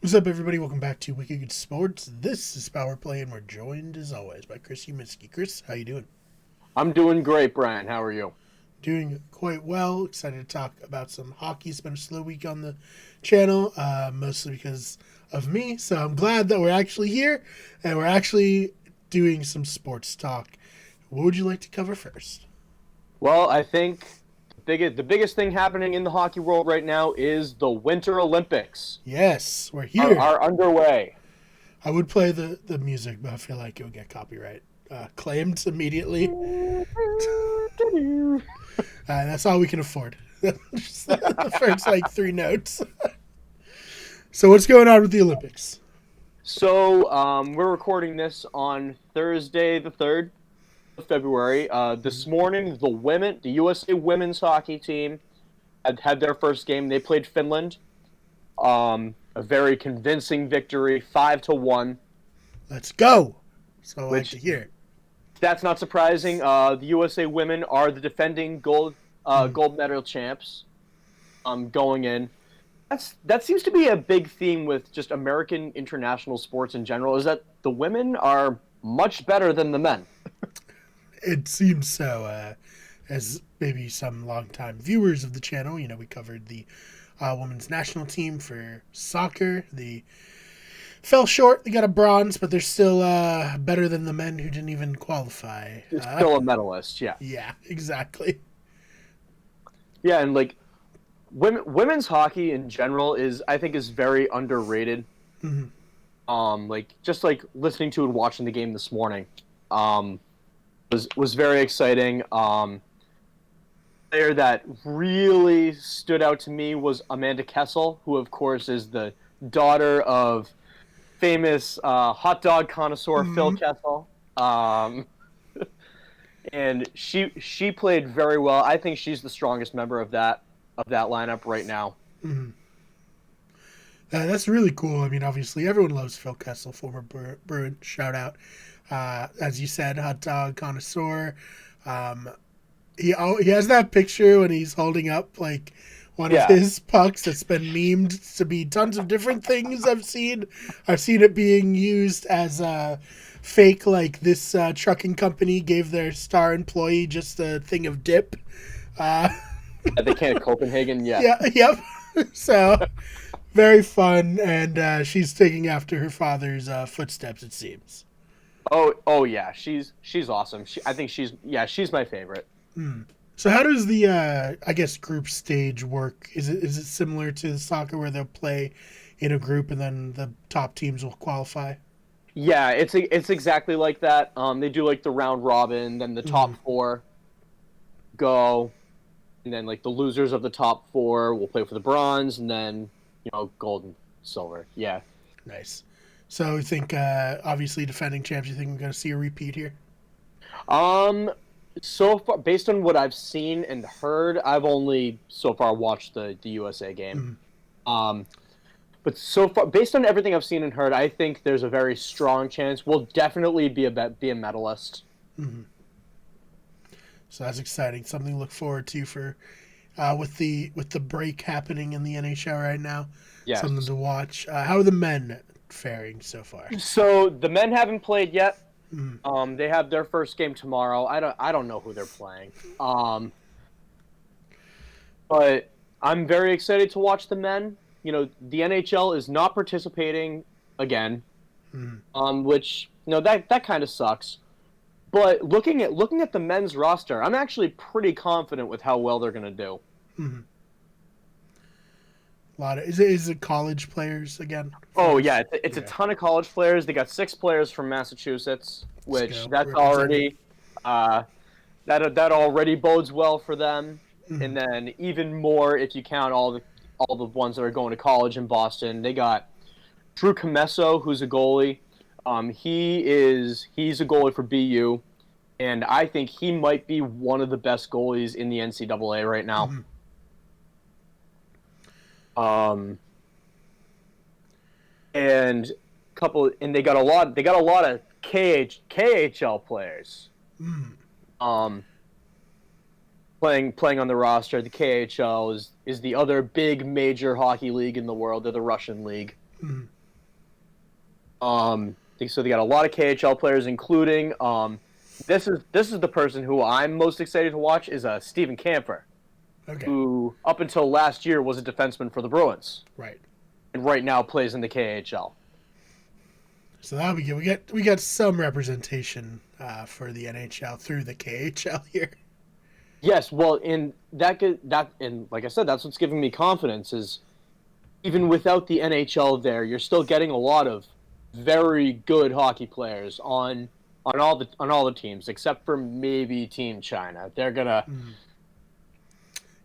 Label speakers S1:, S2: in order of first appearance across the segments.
S1: What's up, everybody? Welcome back to Wicked Sports. This is Power Play, and we're joined, as always, by Chris Uminski. Chris, how you doing?
S2: I'm doing great, Brian. How are you?
S1: Doing quite well. Excited to talk about some hockey. It's been a slow week on the channel, mostly because of me. So I'm glad that we're actually here, and we're actually doing some sports talk. What would you like to cover first?
S2: Well, I think the biggest thing happening in the hockey world right now is the Winter Olympics
S1: Yes, we're
S2: are,
S1: here.
S2: are underway.
S1: I would play the music, but I feel like it would get copyright claimed immediately. That's all we can afford. Just the first like three notes. So what's going on with the Olympics?
S2: So we're recording this on Thursday, the 3rd of February. This morning, the USA women's hockey team, had their first game. They played Finland. A very convincing victory, 5-1.
S1: Let's go. So I like
S2: Which
S1: to hear.
S2: That's not surprising. The USA women are the defending gold medal champs. Going in. That seems to be a big theme with just American international sports in general. Is that the women are much better than the men.
S1: It seems so. As maybe some longtime viewers of the channel, we covered the women's national team for soccer. They fell short. They got a bronze, but they're still better than the men who didn't even qualify.
S2: It's still a medalist, yeah,
S1: Yeah, exactly.
S2: yeah, and like women's hockey in general I think is very underrated.
S1: Mhm.
S2: Like just like listening to and watching the game this morning, um, was very exciting. Player that really stood out to me was Amanda Kessel, who of course is the daughter of famous hot dog connoisseur Phil
S1: Mhm.
S2: Kessel. And she played very well. I think she's the strongest member of that lineup right now.
S1: Mhm. That's really cool. I mean, obviously, everyone loves Phil Kessel, former Bruin. Shout out. As you said, hot dog connoisseur. Um, he has that picture when he's holding up like one of
S2: Yeah,
S1: his pucks that's been memed to be tons of different things. I've seen it being used as a fake, like this trucking company gave their star employee just a thing of dip. Uh,
S2: at the can of Copenhagen. Yeah.
S1: yeah, yep. So very fun, and she's taking after her father's footsteps. It seems.
S2: Oh yeah. She's awesome. I think she's my favorite.
S1: Hmm. So how does the I guess group stage work? Is it similar to soccer where they'll play in a group and then the top teams will qualify?
S2: Yeah, it's exactly like that. They do like the round robin, then the
S1: Mm,
S2: top four go, and then like the losers of the top four will play for the bronze, and then gold and silver. Yeah.
S1: nice. So I think obviously defending champs. You think we're going to see a repeat here?
S2: Um. So far, based on what I've seen and heard, I've only so far watched the USA game.
S1: Mm,
S2: Um. But so far, based on everything I've seen and heard, I think there's a very strong chance we'll definitely be a medalist.
S1: mm. So that's exciting. Something to look forward to for with the break happening in the NHL right now. Something
S2: Yes.
S1: to watch. How are the men faring so far?
S2: So the men haven't played yet.
S1: Mm,
S2: They have their first game tomorrow. I don't know who they're playing. But I'm very excited to watch the men. The NHL is not participating again,
S1: mm,
S2: which that kind of sucks. But looking at the men's roster, I'm actually pretty confident with how well they're going to do.
S1: mm. A lot of is it college players again
S2: Oh
S1: first?
S2: yeah, it's a
S1: Yeah,
S2: ton of college players. They got 6 players from Massachusetts,
S1: let's
S2: which
S1: go
S2: that's
S1: representing.
S2: already uh, that already bodes well for them.
S1: Mm,
S2: And then even more if you count all the ones that are going to college in Boston. They got Drew Comesso, who's a goalie. He's a goalie for BU, and I think he might be one of the best goalies in the NCAA right now.
S1: mm.
S2: Um, and they got a lot of KHL players um, playing on the roster. The KHL is the other big major hockey league in the world. They're the Russian league.
S1: Mm.
S2: So they got a lot of KHL players, including this is the person who I'm most excited to watch is Steven Kampfer,
S1: Okay.
S2: who up until last year was a defenseman for the Bruins,
S1: Right.
S2: and right now plays in the KHL.
S1: So that'll be good. We got some representation for the NHL through the KHL here.
S2: Yes, well, and like I said, that's what's giving me confidence is even without the NHL there, you're still getting a lot of very good hockey players on all the teams except for maybe Team China. They're gonna.
S1: Mm.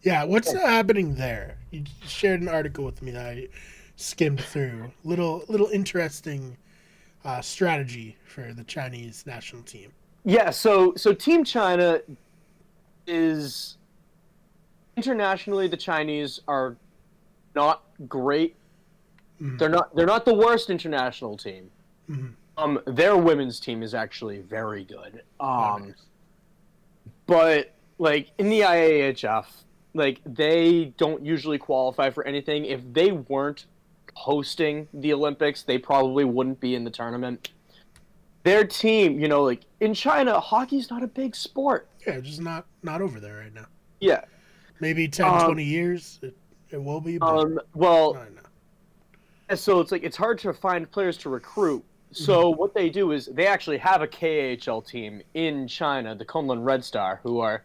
S1: Yeah, what's happening there? You shared an article with me that I skimmed through. Little interesting strategy for the Chinese national team.
S2: Yeah, so Team China is internationally the Chinese are not great.
S1: Mm.
S2: They're not the worst international team.
S1: Mm.
S2: Their women's team is actually very good.
S1: Nice.
S2: But like in the IAHF, like they don't usually qualify for anything. If they weren't hosting the Olympics, they probably wouldn't be in the tournament. Their team, like in China, hockey's not a big sport.
S1: Yeah, just not over there right now.
S2: Yeah.
S1: Maybe 10, 20 years it will be. But
S2: well,
S1: not now.
S2: so it's like it's hard to find players to recruit. So what they do is they actually have a KHL team in China, the Kunlun Red Star, who are.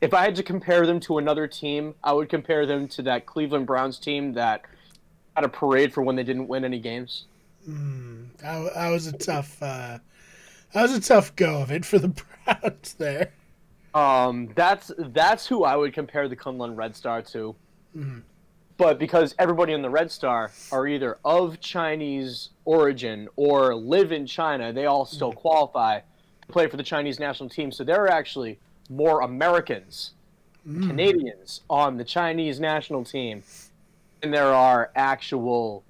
S2: If I had to compare them to another team, I would compare them to that Cleveland Browns team that had a parade for when they didn't win any games.
S1: That was a tough. That was a tough go of it for the Browns there.
S2: That's who I would compare the Kunlun Red Star to.
S1: Mm-hmm.
S2: But because everybody in the Red Star are either of Chinese origin or live in China, they all still qualify to play for the Chinese national team. So there are actually more Americans, Canadians on the Chinese national team than there are actual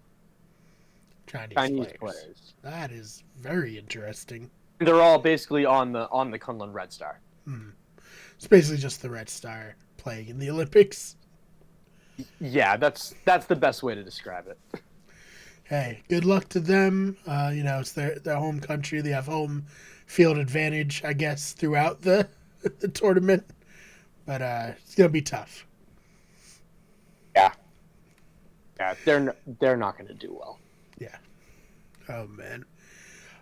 S2: Chinese players.
S1: That is very interesting.
S2: They're all basically on the Kunlun Red Star.
S1: It's basically just the Red Star playing in the Olympics.
S2: Yeah, that's the best way to describe it.
S1: Hey, good luck to them. It's their home country. They have home field advantage, I guess, throughout the tournament. But it's gonna be tough.
S2: Yeah, they're not going to do well.
S1: Yeah. Oh man.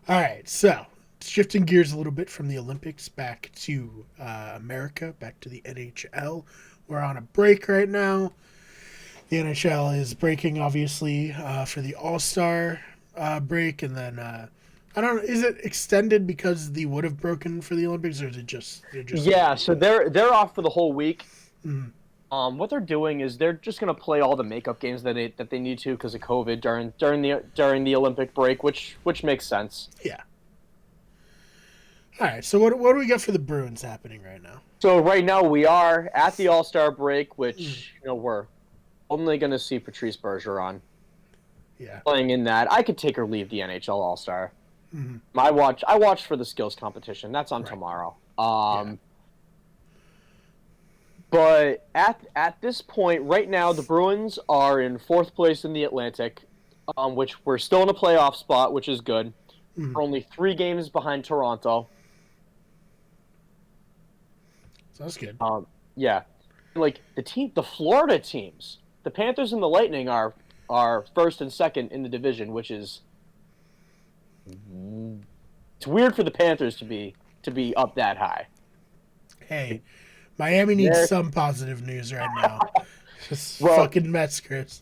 S1: All right, so shifting gears a little bit from the Olympics back to America, back to the NHL. We're on a break right now. The NHL is breaking, obviously, for the All-Star break, and then I don't know. Is it extended because they would have broken for the Olympics, or is it just?
S2: Yeah, so they're off for the whole week.
S1: Mm-hmm.
S2: What they're doing is they're just going to play all the makeup games that they need to because of COVID during the Olympic break, which makes sense.
S1: Yeah. All right. So what do we got for the Bruins happening right now?
S2: So right now we are at the All-Star break, which we're only going to see Patrice Bergeron playing in that. I could take or leave the NHL All-Star.
S1: Mm-hmm.
S2: I watched for the skills competition. That's on tomorrow. But at this point, right now, the Bruins are in fourth place in the Atlantic, which we're still in a playoff spot, which is good.
S1: Mm-hmm.
S2: We're only 3 games behind Toronto.
S1: So that's good.
S2: Yeah, like the Florida teams, the Panthers and the Lightning are first and second in the division, which is it's weird for the Panthers to be up that high.
S1: Hey, Miami needs some positive news right now. Just fucking Mets, Chris.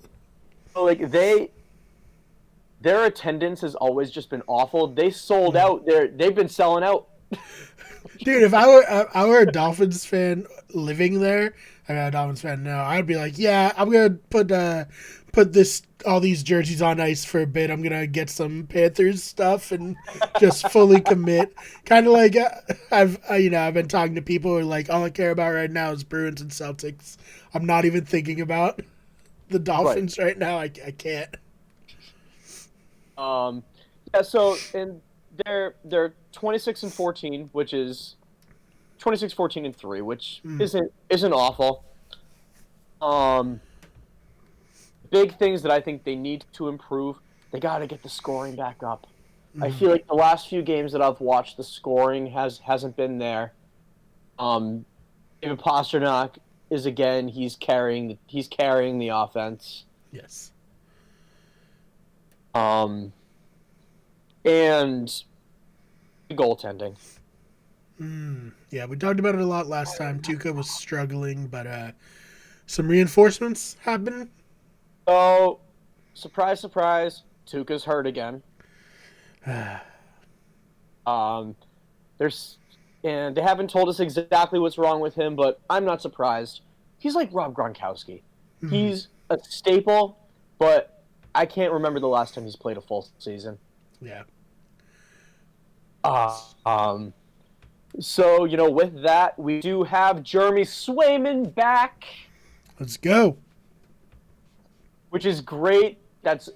S2: Like their attendance has always just been awful. They sold out. They've been selling out.
S1: Dude, if I were a Dolphins fan living there, I'm a Dolphins fan now, I'd be like, yeah, I'm gonna put all these jerseys on ice for a bit. I'm gonna get some Panthers stuff and just fully commit. Kind of like I've been talking to people who are like, all I care about right now is Bruins and Celtics. I'm not even thinking about the Dolphins right now. I can't.
S2: Yeah. So and they're 26-14, which is 26-14-3, which isn't awful. big things that I think they need to improve. They got to get the scoring back up. I
S1: Mm.
S2: feel like the last few games that I've watched, the scoring hasn't been there. David Pastrnak is again he's carrying the offense.
S1: Yes.
S2: And the goaltending.
S1: Yeah, we talked about it a lot last time. Tuukka was struggling, but some reinforcements happening.
S2: So, surprise, surprise, Tuukka's hurt again. Um, there's and they haven't told us exactly what's wrong with him, but I'm not surprised. He's like Rob Gronkowski. He's a staple, but I can't remember the last time he's played a full season.
S1: Yeah.
S2: So, with that, we do have Jeremy Swayman back,
S1: Let's go.
S2: which is great. That's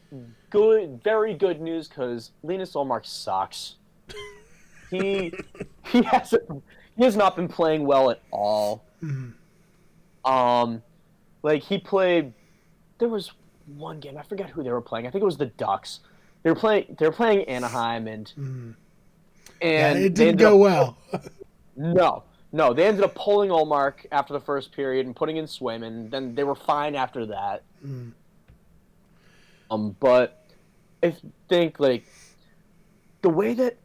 S2: good, very good news because Linus Ullmark sucks. He has not been playing well at all. He played. There was one game, I forget who they were playing. I think it was the Ducks. They were playing Anaheim, and
S1: it didn't go well.
S2: No, they ended up pulling Ullmark after the first period and putting in Swayman. Then they were fine after that. But I think the way that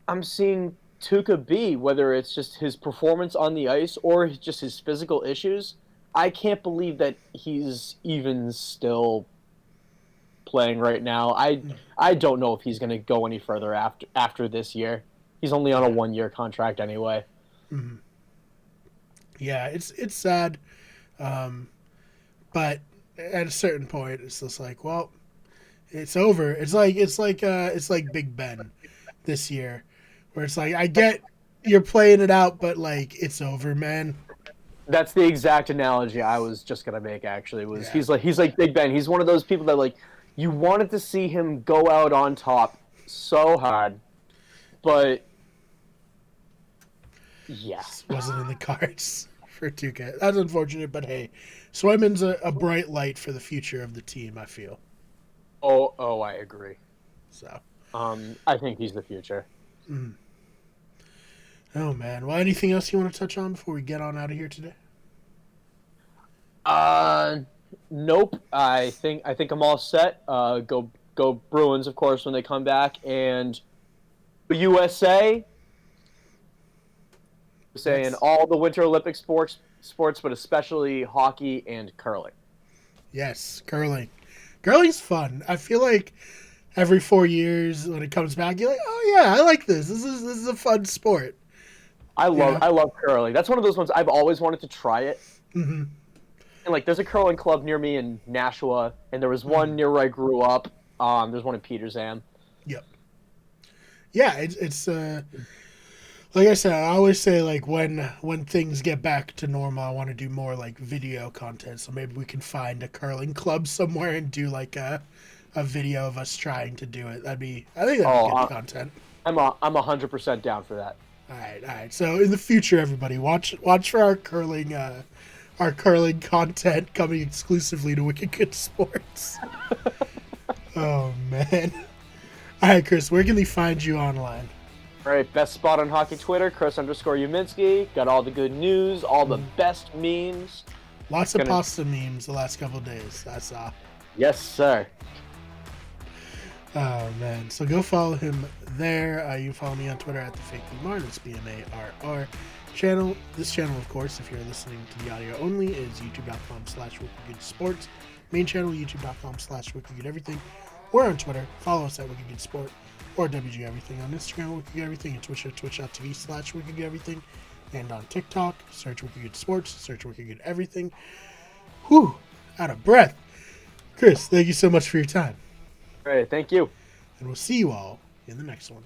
S2: I'm seeing Tuukka be, whether it's just his performance on the ice or just his physical issues, I can't believe that he's even still playing right now. I don't know if he's going to go any further after this year. He's only on a 1-year contract anyway.
S1: Yeah, it's sad, but at a certain point, it's just like, well, it's over. It's like Big Ben this year, where it's like, I get you're playing it out, but it's over, man.
S2: That's the exact analogy I was just gonna make. Actually, he's like Big Ben. He's one of those people that you wanted to see him go out on top so hard, but yeah,
S1: wasn't in the cards for Tuukka. That's unfortunate, but hey, Swayman's a bright light for the future of the team, I feel.
S2: Oh, I agree.
S1: So,
S2: I think he's the future.
S1: Oh man. Well, anything else you want to touch on before we get on out of here today?
S2: Nope. I think I'm all set. Go Bruins, of course, when they come back, and the USA. Saying all the Winter Olympic sports, but especially hockey and curling.
S1: Yes, curling. Curling's fun. I feel like every 4 years when it comes back, you're like, oh yeah, I like this. This is a fun sport.
S2: I love curling. That's one of those ones I've always wanted to try it.
S1: Mm-hmm.
S2: And there's a curling club near me in Nashua, and there was one near where I grew up. There's one in Petersham.
S1: Yep. Yeah, it's like I said, I always say when things get back to normal, I want to do more video content. So maybe we can find a curling club somewhere and do a video of us trying to do it. I think that'd be good content.
S2: I'm 100% down for that.
S1: All right. So in the future, everybody, watch for our curling content coming exclusively to Wicked Good Sports. Oh man! All right, Chris, where can they find you online?
S2: All right, best spot on hockey Twitter, Chris_Uminski. Got all the good news, all the best memes.
S1: Lots of pasta memes the last couple of days. I saw.
S2: Yes, sir.
S1: Oh man! So go follow him there. You can follow me on Twitter at @thefakemarr. It's BMARR channel. This channel, of course, if you're listening to the audio only, is youtube.com/WickedGoodSports. Main channel, youtube.com/WickedGoodEverything. We're on Twitter. Follow us at WickedGoodSport or WG Everything on Instagram, WickedGoodEverything, and Twitch at twitch.tv/WickedGoodEverything. And on TikTok, search WickedGoodSports, search WickedGoodEverything. Whew, out of breath. Chris, thank you so much for your time.
S2: All right, thank you.
S1: And we'll see you all in the next one.